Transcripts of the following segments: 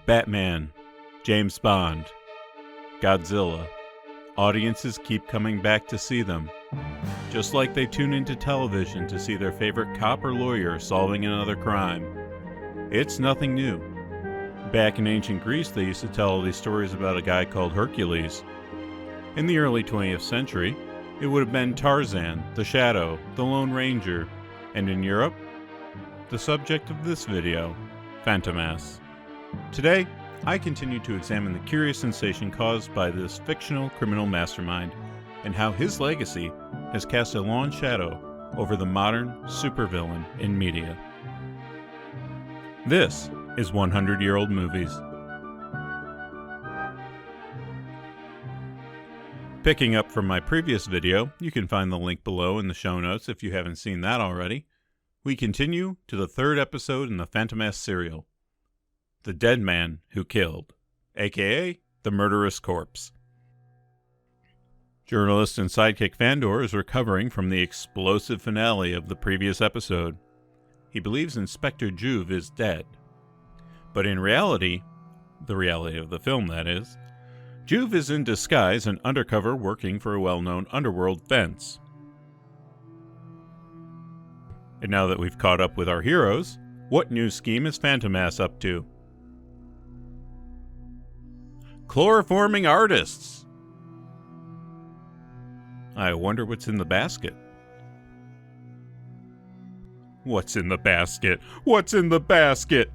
Batman, James Bond, Godzilla. Audiences keep coming back to see them, just like they tune into television to see their favorite cop or lawyer solving another crime. It's nothing new. Back in ancient Greece, they used to tell all these stories about a guy called Hercules. In the early 20th century, it would have been Tarzan, the Shadow, the Lone Ranger, and in Europe, the subject of this video, Fantômas. Today, I continue to examine the curious sensation caused by this fictional criminal mastermind and how his legacy has cast a long shadow over the modern supervillain in media. This is 100-Year-Old Movies. Picking up from my previous video, you can find the link below in the show notes if you haven't seen that already. We continue to the third episode in the Fantômas serial, The Dead Man Who Killed, aka The Murderous Corpse. Journalist and sidekick Fandor is recovering from the explosive finale of the previous episode. He believes Inspector Juve is dead. But in reality, the reality of the film that is, Juve is in disguise and undercover working for a well-known underworld fence. And now that we've caught up with our heroes, what new scheme is Fantômas up to? Chloroforming artists! I wonder what's in the basket. What's in the basket? What's in the basket?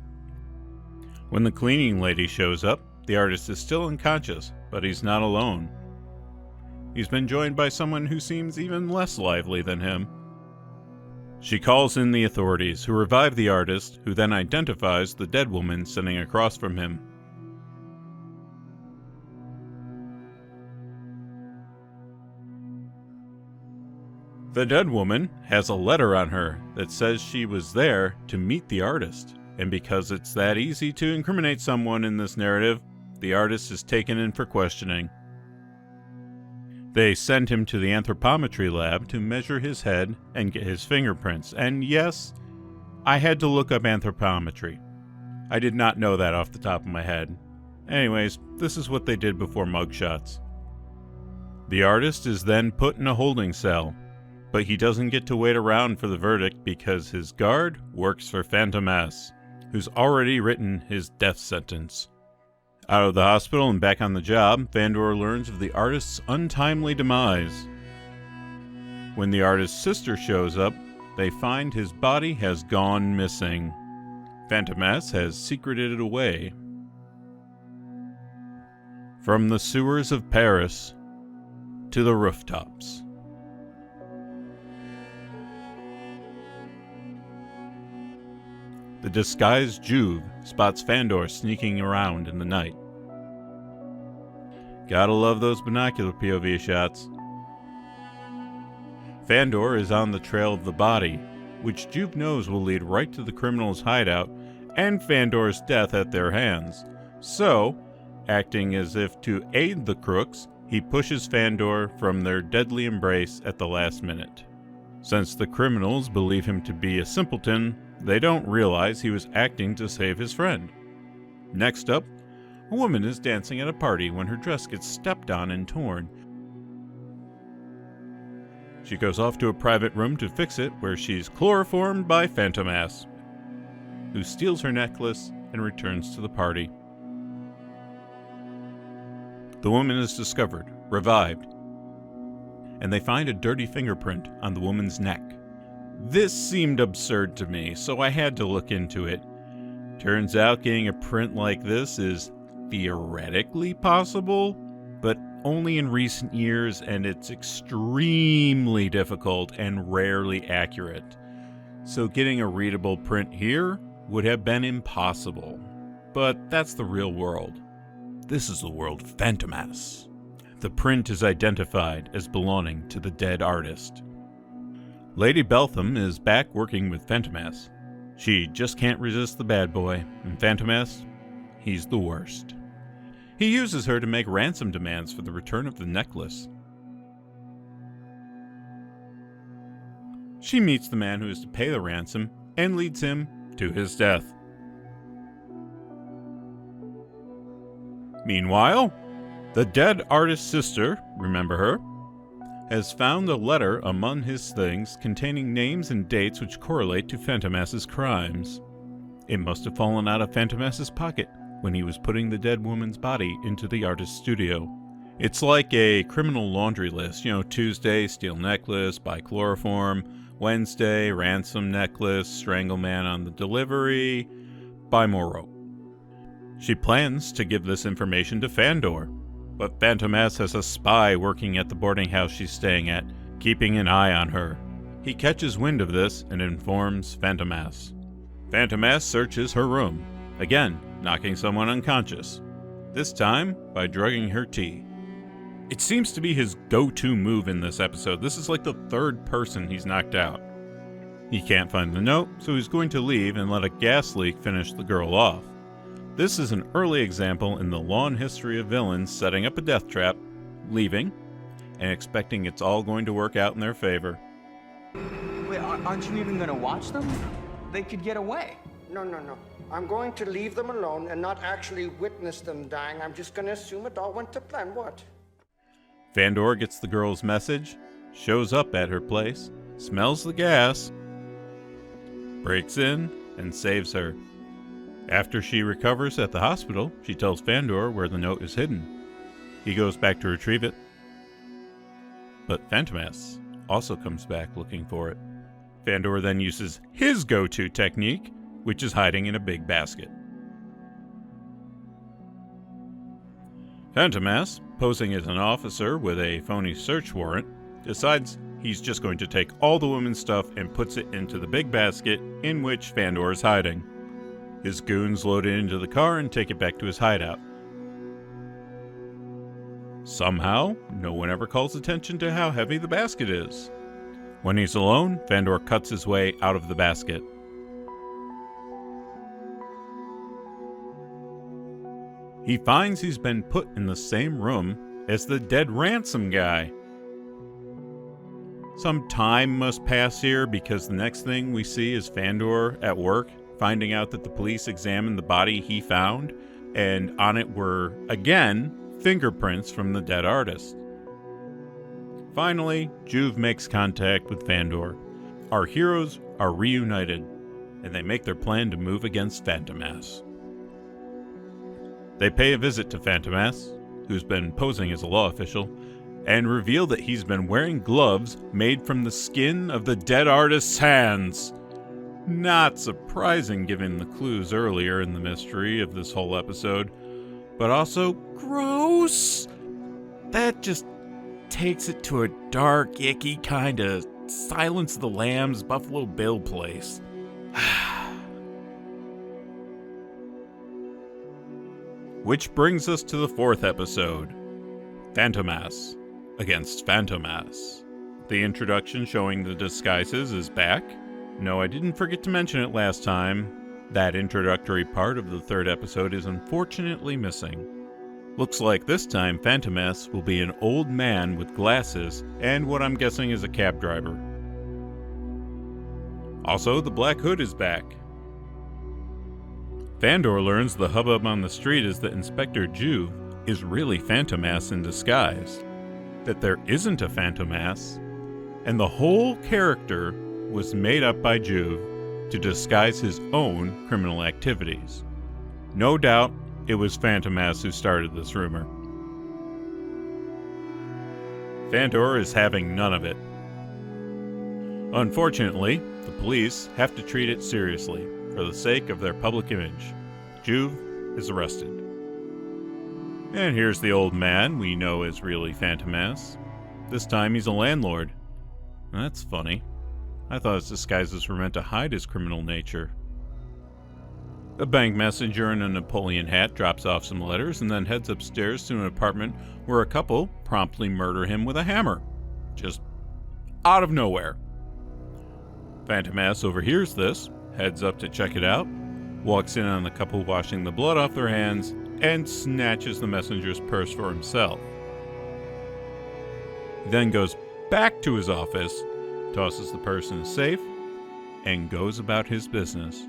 When the cleaning lady shows up, the artist is still unconscious, but he's not alone. He's been joined by someone who seems even less lively than him. She calls in the authorities, who revive the artist, who then identifies the dead woman sitting across from him. The dead woman has a letter on her that says she was there to meet the artist, and because it's that easy to incriminate someone in this narrative, the artist is taken in for questioning. They send him to the anthropometry lab to measure his head and get his fingerprints, and yes, I had to look up anthropometry. I did not know that off the top of my head. Anyways, this is what they did before mugshots. The artist is then put in a holding cell, but he doesn't get to wait around for the verdict because his guard works for Fantômas, who's already written his death sentence. Out of the hospital and back on the job, Fandor learns of the artist's untimely demise. When the artist's sister shows up, they find his body has gone missing. Fantômas has secreted it away. From the sewers of Paris to the rooftops. The disguised Juve spots Fandor sneaking around in the night. Gotta love those binocular POV shots. Fandor is on the trail of the body, which Juve knows will lead right to the criminal's hideout and Fandor's death at their hands. So, acting as if to aid the crooks, he pushes Fandor from their deadly embrace at the last minute. Since the criminals believe him to be a simpleton, they don't realize he was acting to save his friend. Next up, a woman is dancing at a party when her dress gets stepped on and torn. She goes off to a private room to fix it, where she's chloroformed by Fantômas, who steals her necklace and returns to the party. The woman is discovered, revived, and they find a dirty fingerprint on the woman's neck. This seemed absurd to me, so I had to look into it. Turns out getting a print like this is theoretically possible, but only in recent years, and it's extremely difficult and rarely accurate. So getting a readable print here would have been impossible. But that's the real world. This is the world of Fantômas. The print is identified as belonging to the dead artist. Lady Beltham is back working with Fantômas. She just can't resist the bad boy, and Fantômas, he's the worst. He uses her to make ransom demands for the return of the necklace. She meets the man who is to pay the ransom and leads him to his death. Meanwhile, the dead artist's sister, remember her, has found a letter among his things containing names and dates which correlate to Fantômas' crimes. It must have fallen out of Fantômas' pocket when he was putting the dead woman's body into the artist's studio. It's like a criminal laundry list. Tuesday, steel necklace, buy chloroform. Wednesday, ransom necklace, strangle man on the delivery, buy more rope. She plans to give this information to Fandor, but Fantômas has a spy working at the boarding house she's staying at, keeping an eye on her. He catches wind of this and informs Fantômas. Fantômas searches her room, again knocking someone unconscious, this time by drugging her tea. It seems to be his go-to move in this episode. This is like the third person he's knocked out. He can't find the note, so he's going to leave and let a gas leak finish the girl off. This is an early example in the long history of villains setting up a death trap, leaving, and expecting it's all going to work out in their favor. Wait, aren't you even going to watch them? They could get away. No. I'm going to leave them alone and not actually witness them dying. I'm just going to assume it all went to plan. What? Fandor gets the girl's message, shows up at her place, smells the gas, breaks in, and saves her. After she recovers at the hospital, she tells Fandor where the note is hidden. He goes back to retrieve it, but Fantômas also comes back looking for it. Fandor then uses his go-to technique, which is hiding in a big basket. Fantômas, posing as an officer with a phony search warrant, decides he's just going to take all the woman's stuff and puts it into the big basket in which Fandor is hiding. His goons load it into the car and take it back to his hideout. Somehow, no one ever calls attention to how heavy the basket is. When he's alone, Fandor cuts his way out of the basket. He finds he's been put in the same room as the dead ransom guy. Some time must pass here because the next thing we see is Fandor at work, finding out that the police examined the body he found, and on it were, again, fingerprints from the dead artist. Finally, Juve makes contact with Fandor. Our heroes are reunited, and they make their plan to move against Fantômas. They pay a visit to Fantômas, who's been posing as a law official, and reveal that he's been wearing gloves made from the skin of the dead artist's hands. Not surprising given the clues earlier in the mystery of this whole episode, but also gross. That just takes it to a dark, icky kind of Silence of the Lambs, Buffalo Bill place. Which brings us to the fourth episode, Fantômas against Fantômas. The introduction showing the disguises is back. No, I didn't forget to mention it last time. That introductory part of the third episode is unfortunately missing. Looks like this time Fantômas will be an old man with glasses and what I'm guessing is a cab driver. Also, the Black Hood is back. Fandor learns the hubbub on the street is that Inspector Juve is really Fantômas in disguise, that there isn't a Fantômas, and the whole character was made up by Juve to disguise his own criminal activities. No doubt it was Fantômas who started this rumor. Fandor is having none of it. Unfortunately, the police have to treat it seriously for the sake of their public image. Juve is arrested. And here's the old man we know is really Fantômas. This time he's a landlord. That's funny. I thought his disguises were meant to hide his criminal nature. A bank messenger in a Napoleon hat drops off some letters and then heads upstairs to an apartment where a couple promptly murder him with a hammer. Just out of nowhere. Fantômas overhears this, heads up to check it out, walks in on the couple washing the blood off their hands, and snatches the messenger's purse for himself. He then goes back to his office, tosses the purse in a safe, and goes about his business.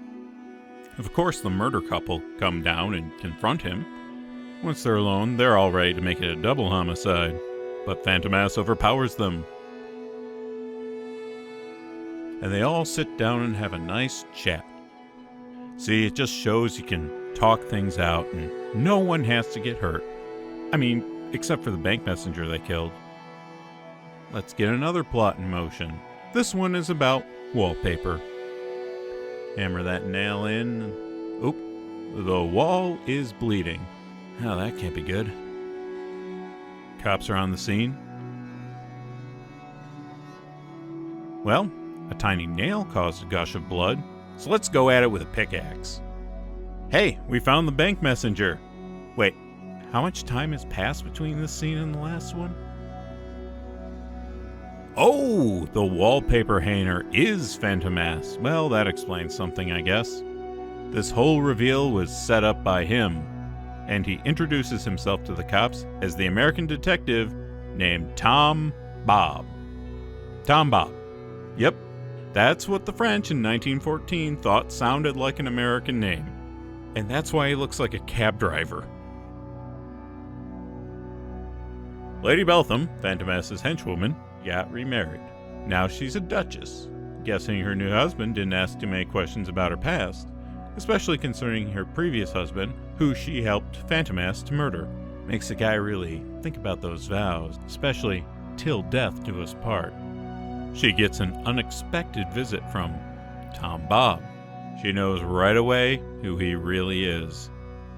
Of course, the murder couple come down and confront him. Once they're alone, they're all ready to make it a double homicide, but Fantômas overpowers them. And they all sit down and have a nice chat. See, it just shows you can talk things out and no one has to get hurt. I mean, except for the bank messenger they killed. Let's get another plot in motion. This one is about wallpaper. Hammer that nail in. Oop, the wall is bleeding. Oh, that can't be good. Cops are on the scene. Well, a tiny nail caused a gush of blood, so let's go at it with a pickaxe. Hey, we found the bank messenger. Wait, how much time has passed between this scene and the last one? Oh, the wallpaper hanger is Fantômas. Well, that explains something, I guess. This whole reveal was set up by him, and he introduces himself to the cops as the American detective named Tom Bob. Tom Bob. Yep, that's what the French in 1914 thought sounded like an American name. And that's why he looks like a cab driver. Lady Beltham, Fantômas' henchwoman, got remarried. Now she's a duchess. Guessing her new husband didn't ask too many questions about her past, especially concerning her previous husband, who she helped Fantômas to murder. Makes a guy really think about those vows, especially till death do us part. She gets an unexpected visit from Tom Bob. She knows right away who he really is.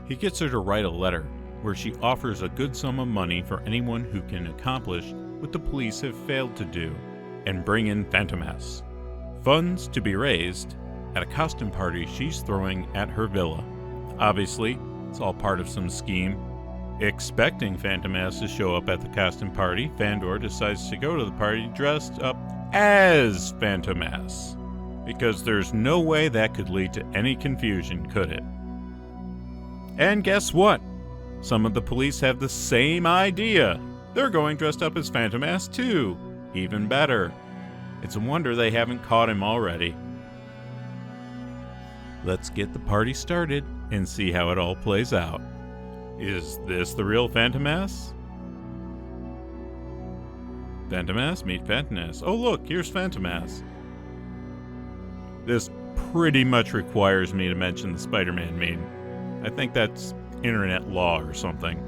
He gets her to write a letter where she offers a good sum of money for anyone who can accomplish what the police have failed to do and bring in Fantômas. Funds to be raised at a costume party she's throwing at her villa. Obviously, it's all part of some scheme. Expecting Fantômas to show up at the costume party, Fandor decides to go to the party dressed up as Fantômas, because there's no way that could lead to any confusion, could it? And guess what? Some of the police have the same idea. They're going dressed up as Fantômas too. Even better. It's a wonder they haven't caught him already. Let's get the party started and see how it all plays out. Is this the real Fantômas? Fantômas, meet Fantômas. Oh look, here's Fantômas. This pretty much requires me to mention the Spider-Man meme. I think that's internet law or something.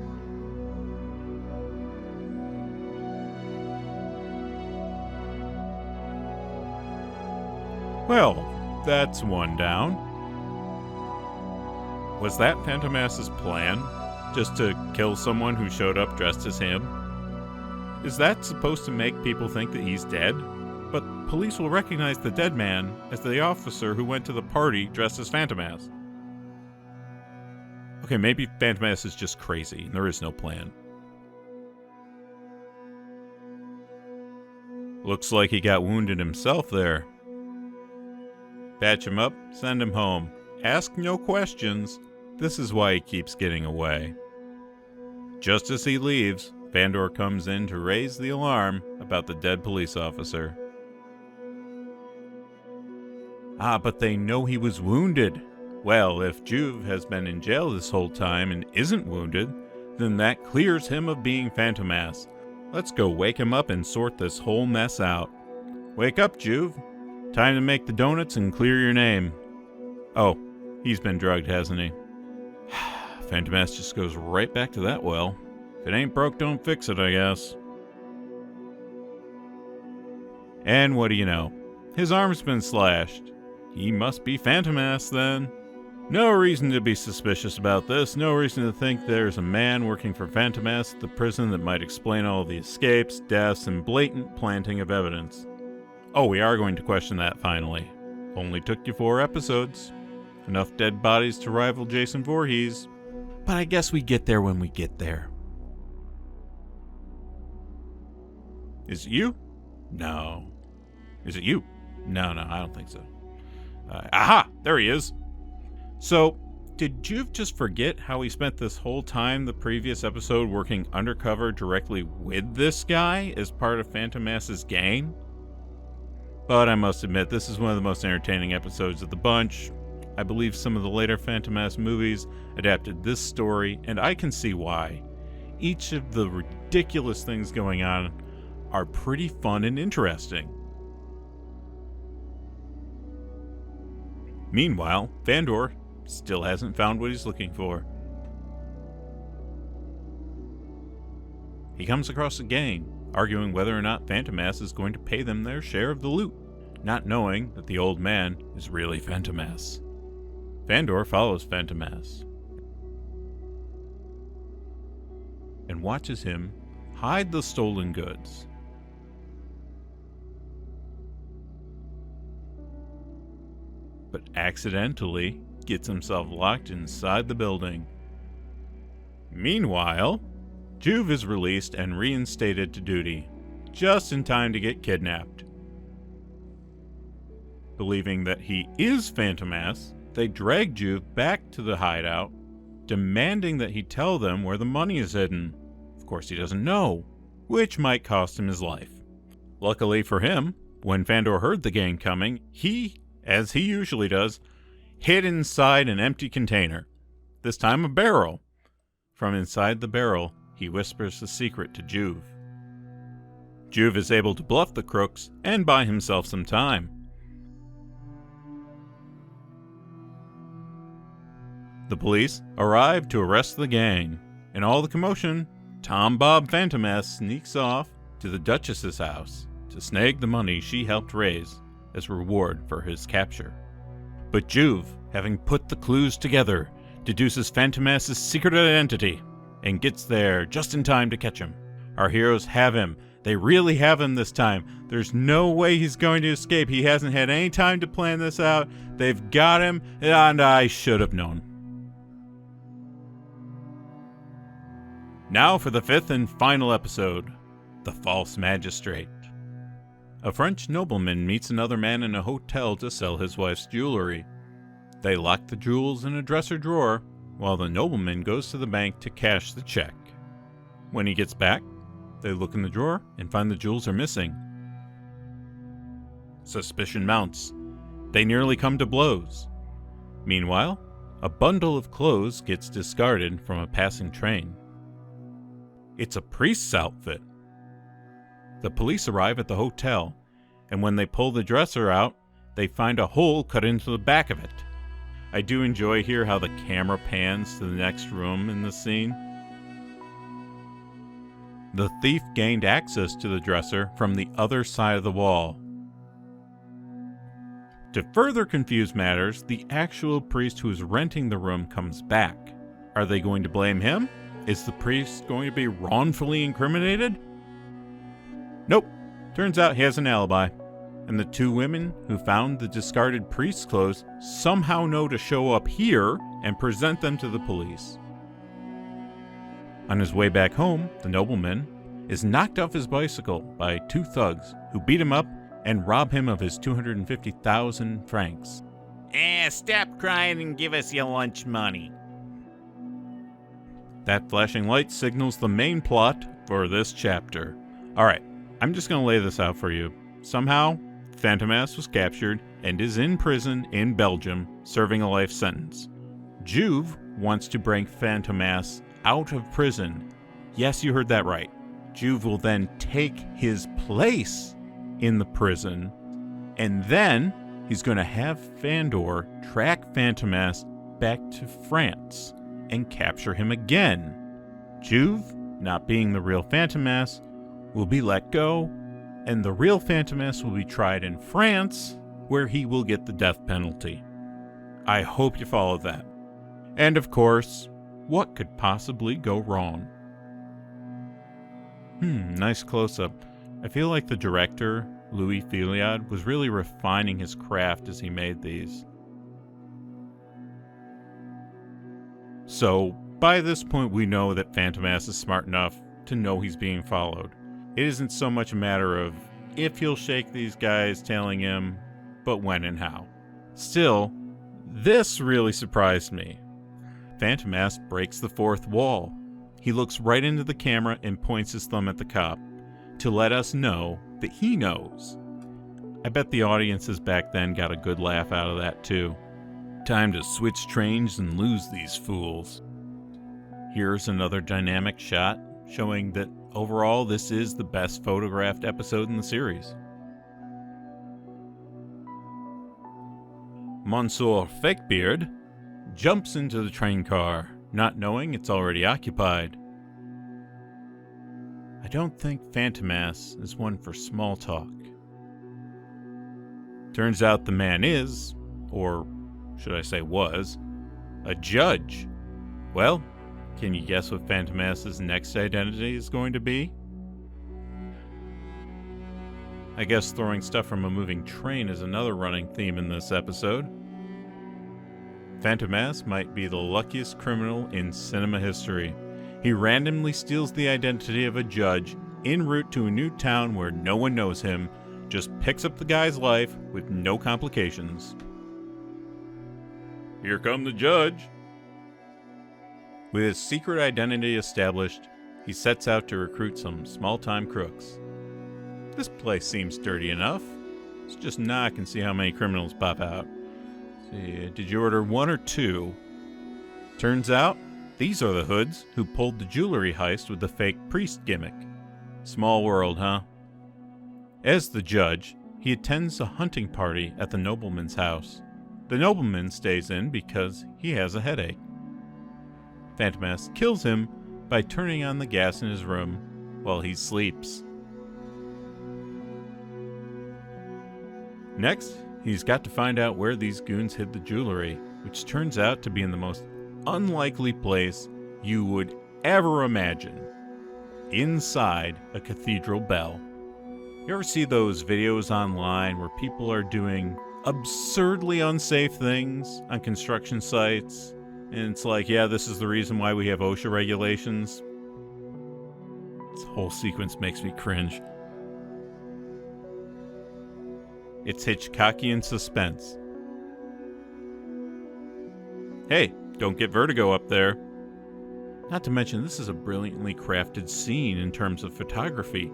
Well, that's one down. Was that Fantômas' plan? Just to kill someone who showed up dressed as him? Is that supposed to make people think that he's dead? But police will recognize the dead man as the officer who went to the party dressed as Fantômas. Okay, maybe Fantômas is just crazy and there is no plan. Looks like he got wounded himself there. Patch him up, send him home. Ask no questions. This is why he keeps getting away. Just as he leaves, Fandor comes in to raise the alarm about the dead police officer. Ah, but they know he was wounded. Well, if Juve has been in jail this whole time and isn't wounded, then that clears him of being Fantômas. Let's go wake him up and sort this whole mess out. Wake up, Juve. Time to make the donuts and clear your name. Oh, he's been drugged, hasn't he? Fantômas just goes right back to that well. If it ain't broke, don't fix it, I guess. And what do you know? His arm's been slashed. He must be Fantômas then. No reason to be suspicious about this. No reason to think there's a man working for Fantômas at the prison that might explain all the escapes, deaths, and blatant planting of evidence. Oh, we are going to question that finally. Only took you 4 episodes. Enough dead bodies to rival Jason Voorhees. But I guess we get there when we get there. Is it you? No. Is it you? No, I don't think so. Aha! There he is! So, did Juve just forget how he spent this whole time the previous episode working undercover directly with this guy as part of Fantômas' gang? But I must admit, this is one of the most entertaining episodes of the bunch. I believe some of the later Fantômas movies adapted this story, and I can see why. Each of the ridiculous things going on are pretty fun and interesting. Meanwhile, Fandor still hasn't found what he's looking for. He comes across a gang, arguing whether or not Fantômas is going to pay them their share of the loot, not knowing that the old man is really Fantômas. Fandor follows Fantômas and watches him hide the stolen goods. But accidentally gets himself locked inside the building. Meanwhile, Juve is released and reinstated to duty, just in time to get kidnapped. Believing that he is Fantômas, they drag Juve back to the hideout, demanding that he tell them where the money is hidden. Of course he doesn't know, which might cost him his life. Luckily for him, when Fandor heard the gang coming, he, as he usually does, hid inside an empty container, this time a barrel. From inside the barrel, he whispers the secret to Juve. Juve is able to bluff the crooks and buy himself some time. The police arrive to arrest the gang. In all the commotion, Tom Bob Fantômas sneaks off to the Duchess's house to snag the money she helped raise as reward for his capture. But Juve, having put the clues together, deduces Fantômas' secret identity and gets there just in time to catch him. Our heroes have him. They really have him this time. There's no way he's going to escape. He hasn't had any time to plan this out. They've got him, and I should have known. Now for the fifth and final episode, The False Magistrate. A French nobleman meets another man in a hotel to sell his wife's jewelry. They lock the jewels in a dresser drawer, while the nobleman goes to the bank to cash the check. When he gets back, they look in the drawer and find the jewels are missing. Suspicion mounts. They nearly come to blows. Meanwhile, a bundle of clothes gets discarded from a passing train. It's a priest's outfit. The police arrive at the hotel, and when they pull the dresser out, they find a hole cut into the back of it. I do enjoy here how the camera pans to the next room in the scene. The thief gained access to the dresser from the other side of the wall. To further confuse matters, the actual priest who is renting the room comes back. Are they going to blame him? Is the priest going to be wrongfully incriminated? Nope. Turns out he has an alibi. And the two women who found the discarded priest's clothes somehow know to show up here and present them to the police. On his way back home, the nobleman is knocked off his bicycle by two thugs who beat him up and rob him of his 250,000 francs. Stop crying and give us your lunch money. That flashing light signals the main plot for this chapter. Alright, I'm just going to lay this out for you. Somehow, Fantômas was captured and is in prison in Belgium, serving a life sentence. Juve wants to bring Fantômas out of prison. Yes, you heard that right. Juve will then take his place in the prison, and then he's going to have Fandor track Fantômas back to France and capture him again. Juve, not being the real Fantômas, will be let go, and the real Fantômas will be tried in France, where he will get the death penalty. I hope you follow that. And of course, what could possibly go wrong? Nice close-up. I feel like the director, Louis Filiad, was really refining his craft as he made these. So, by this point we know that Fantômas is smart enough to know he's being followed. It isn't so much a matter of if he'll shake these guys tailing him, but when and how. Still, this really surprised me. Fantômas breaks the fourth wall. He looks right into the camera and points his thumb at the cop to let us know that he knows. I bet the audiences back then got a good laugh out of that too. Time to switch trains and lose these fools. Here's another dynamic shot showing that overall this is the best photographed episode in the series. Monsieur Fakebeard jumps into the train car, not knowing it's already occupied. I don't think Fantômas is one for small talk. Turns out the man is, or should I say was, a judge. Well, can you guess what Fantômas' next identity is going to be? I guess throwing stuff from a moving train is another running theme in this episode. Fantômas might be the luckiest criminal in cinema history. He randomly steals the identity of a judge en route to a new town where no one knows him, just picks up the guy's life with no complications. Here come the judge. With his secret identity established, he sets out to recruit some small-time crooks. This place seems dirty enough. Let's just knock and see how many criminals pop out. See, did you order 1 or 2? Turns out, these are the hoods who pulled the jewelry heist with the fake priest gimmick. Small world, huh? As the judge, he attends a hunting party at the nobleman's house. The nobleman stays in because he has a headache. Fantômas kills him by turning on the gas in his room while he sleeps. Next, he's got to find out where these goons hid the jewelry, which turns out to be in the most unlikely place you would ever imagine. Inside a cathedral bell. You ever see those videos online where people are doing absurdly unsafe things on construction sites? And it's like, yeah, this is the reason why we have OSHA regulations. This whole sequence makes me cringe. It's Hitchcockian suspense. Hey, don't get vertigo up there. Not to mention, this is a brilliantly crafted scene in terms of photography.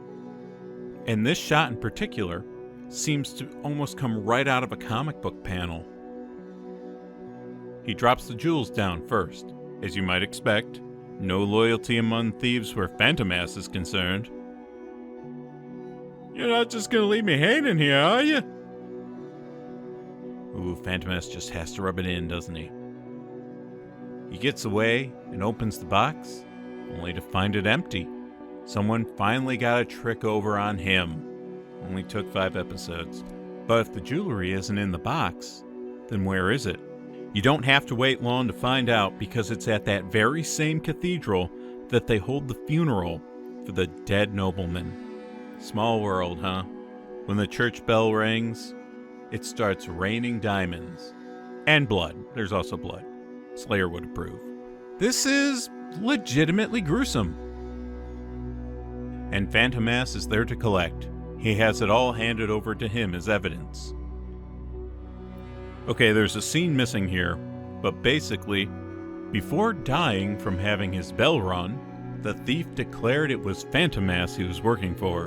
And this shot in particular seems to almost come right out of a comic book panel. He drops the jewels down first. As you might expect, no loyalty among thieves where Fantômas is concerned. You're not just gonna leave me hanging here, are you? Ooh, Fantômas just has to rub it in, doesn't he? He gets away and opens the box, only to find it empty. Someone finally got a trick over on him. Only took 5 episodes. But if the jewelry isn't in the box, then where is it? You don't have to wait long to find out, because it's at that very same cathedral that they hold the funeral for the dead nobleman. Small world, huh? When the church bell rings, it starts raining diamonds. And blood. There's also blood. Slayer would approve. This is legitimately gruesome. And Fantômas is there to collect. He has it all handed over to him as evidence. Okay, there's a scene missing here, but basically, before dying from having his bell run, the thief declared it was Fantômas he was working for.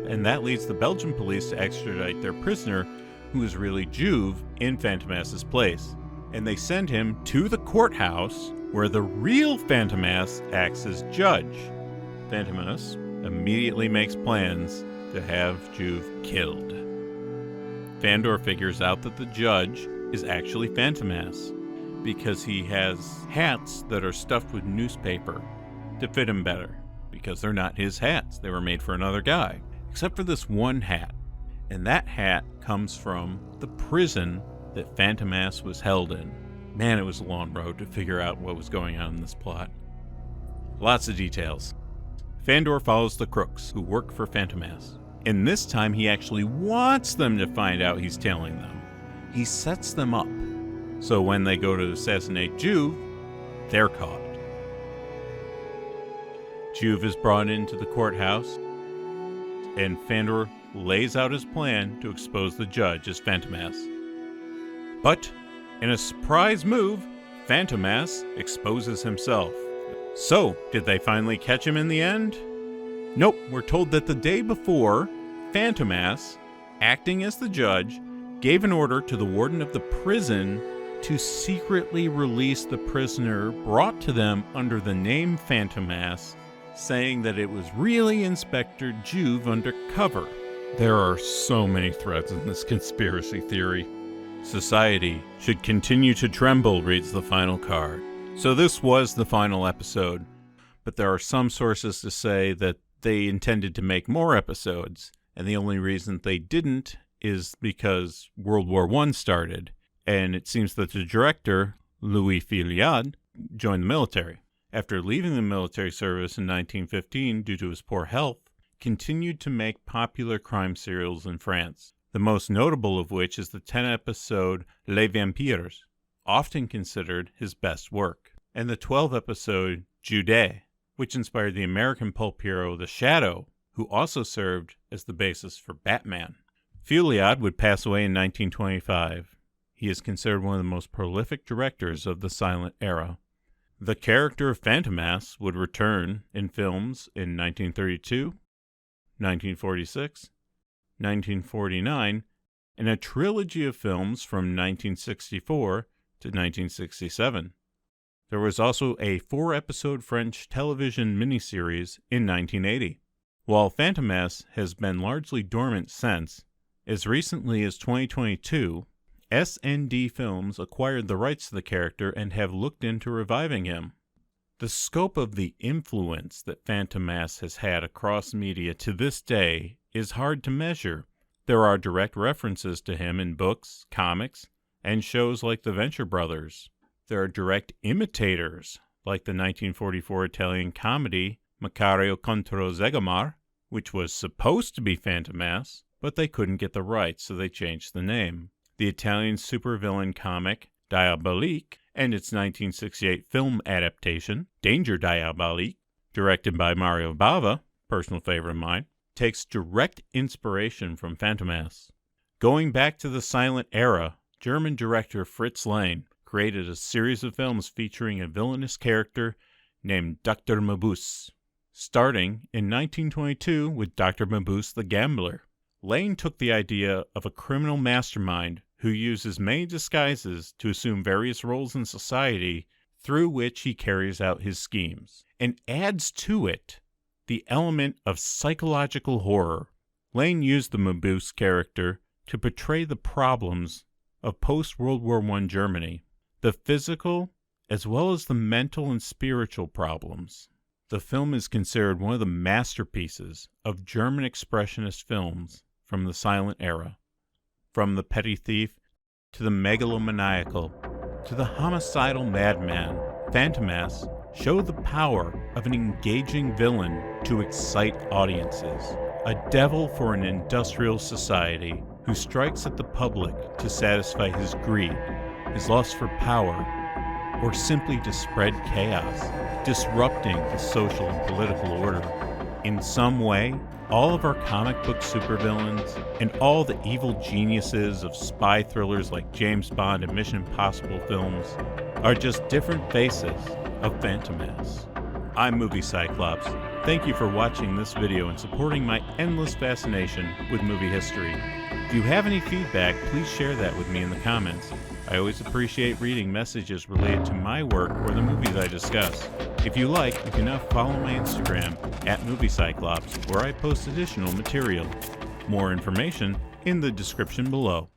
And that leads the Belgian police to extradite their prisoner, who is really Juve, in Fantômas' place. And they send him to the courthouse, where the real Fantômas acts as judge. Fantômas immediately makes plans to have Juve killed. Fandor figures out that the judge is actually Fantômas, because he has hats that are stuffed with newspaper to fit him better, because they're not his hats, they were made for another guy, except for this one hat. And that hat comes from the prison that Fantômas was held in. Man, it was a long road to figure out what was going on in this plot. Lots of details. Fandor follows the crooks who work for Fantômas, and this time he actually wants them to find out he's tailing them. He sets them up, so when they go to assassinate Juve, they're caught. Juve is brought into the courthouse, and Fandor lays out his plan to expose the judge as Fantômas. But, in a surprise move, Fantômas exposes himself. So, did they finally catch him in the end? Nope, we're told that the day before, Fantômas, acting as the judge, gave an order to the warden of the prison to secretly release the prisoner brought to them under the name Fantômas, saying that it was really Inspector Juve undercover. There are so many threads in this conspiracy theory. Society should continue to tremble, reads the final card. So this was the final episode, but there are some sources to say that they intended to make more episodes, and the only reason they didn't is because World War I started, and it seems that the director, Louis Filiad, joined the military. After leaving the military service in 1915 due to his poor health, continued to make popular crime serials in France, the most notable of which is the 10-episode Les Vampires, often considered his best work, and the 12-episode Jude, which inspired the American pulp hero The Shadow, who also served as the basis for Batman. Filiad would pass away in 1925. He is considered one of the most prolific directors of the silent era. The character of Fantômas would return in films in 1932, 1946, 1949, and a trilogy of films from 1964 to 1967. There was also a 4-episode French television miniseries in 1980. While Fantômas has been largely dormant since, as recently as 2022, S&D Films acquired the rights to the character and have looked into reviving him. The scope of the influence that Fantômas has had across media to this day is hard to measure. There are direct references to him in books, comics, and shows like The Venture Brothers. There are direct imitators, like the 1944 Italian comedy Macabre contro Zegomar, which was supposed to be Fantômas, but they couldn't get the rights, so they changed the name. The Italian supervillain comic Diabolique and its 1968 film adaptation, Danger Diabolique, directed by Mario Bava, personal favorite of mine, takes direct inspiration from Fantômas. Going back to the silent era, German director Fritz Lang created a series of films featuring a villainous character named Dr. Mabuse, starting in 1922 with Dr. Mabuse the Gambler. Lang took the idea of a criminal mastermind who uses many disguises to assume various roles in society through which he carries out his schemes, and adds to it the element of psychological horror. Lang used the Mabuse character to portray the problems of post-World War I Germany, the physical as well as the mental and spiritual problems. The film is considered one of the masterpieces of German expressionist films from the silent era. From the petty thief to the megalomaniacal to the homicidal madman, Fantômas show the power of an engaging villain to excite audiences, a devil for an industrial society who strikes at the public to satisfy his greed, his lust for power, or simply to spread chaos, disrupting the social and political order. In some way, all of our comic book supervillains and all the evil geniuses of spy thrillers like James Bond and Mission Impossible films are just different faces of Fantômas. I'm Movie Cyclops. Thank you for watching this video and supporting my endless fascination with movie history. If you have any feedback, please share that with me in the comments. I always appreciate reading messages related to my work or the movies I discuss. If you like, you can now follow my Instagram @MovieCyclops, where I post additional material. More information in the description below.